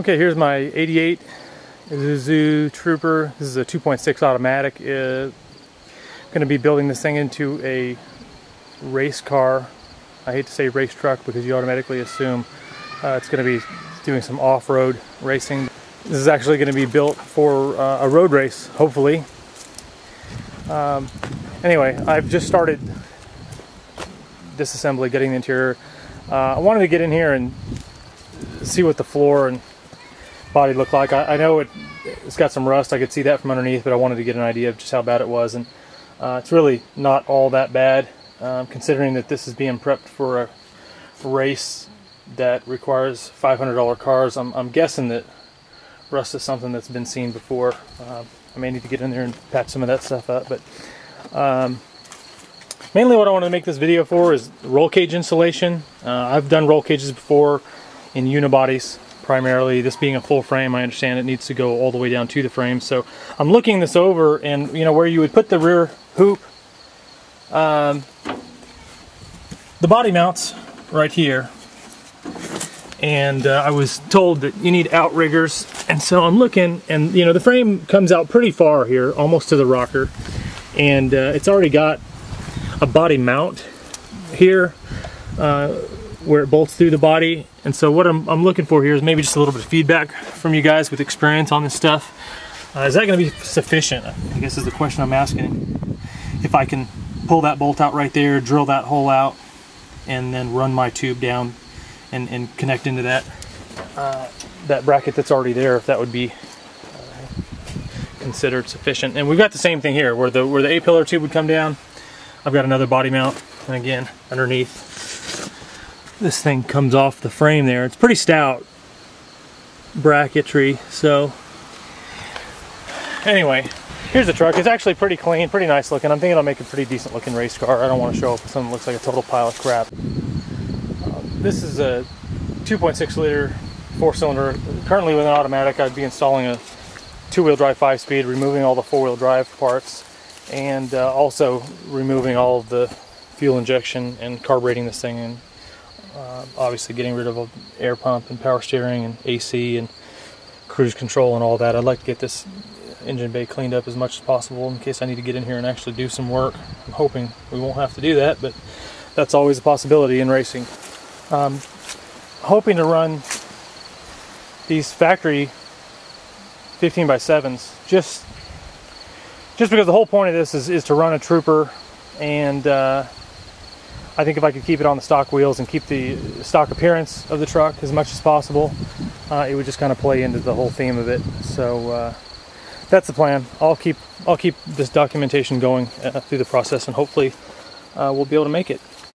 Okay, here's my 88 Isuzu Trooper. This is a 2.6 automatic. Going to be building this thing into a race car. I hate to say race truck because you automatically assume it's going to be doing some off-road racing. This is actually going to be built for a road race, hopefully. Anyway, I've just started disassembly, getting the interior. I wanted to get in here and see what the floor and body look like. I know it's got some rust, I could see that from underneath, but I wanted to get an idea of just how bad it was, and it's really not all that bad, considering that this is being prepped for a race that requires $500 cars. I'm guessing that rust is something that's been seen before. I may need to get in there and patch some of that stuff up, but mainly what I want to make this video for is roll cage installation. I've done roll cages before in unibodies primarily. This being a full frame, I understand it needs to go all the way down to the frame. So I'm looking this over, and you know where you would put the rear hoop, the body mounts right here. And I was told that you need outriggers, and so I'm looking, and you know the frame comes out pretty far here, almost to the rocker, and it's already got a body mount here where it bolts through the body. And so what I'm looking for here is maybe just a little bit of feedback from you guys with experience on this stuff. Is that going to be sufficient? I guess is the question I'm asking. If I can pull that bolt out right there, drill that hole out, and then run my tube down and connect into that that bracket that's already there, if that would be considered sufficient. And we've got the same thing here, where the A-pillar tube would come down. I've got another body mount, and again, underneath, this thing comes off the frame there. It's pretty stout bracketry. So anyway, here's the truck. It's actually pretty clean, pretty nice looking. I'm thinking I'll make a pretty decent looking race car. I don't want to show up with something that looks like a total pile of crap. This is a 2.6 liter 4-cylinder. Currently with an automatic, I'd be installing a 2-wheel drive 5-speed, removing all the 4-wheel drive parts, and also removing all of the fuel injection and carbureting this thing, and obviously getting rid of an air pump and power steering and AC and cruise control and all that. I'd like to get this engine bay cleaned up as much as possible in case I need to get in here and actually do some work. I'm hoping we won't have to do that, but that's always a possibility in racing. Hoping to run these factory 15x7s just because the whole point of this is to run a Trooper, and I think if I could keep it on the stock wheels and keep the stock appearance of the truck as much as possible, it would just kind of play into the whole theme of it. So that's the plan. I'll keep this documentation going through the process, and hopefully we'll be able to make it.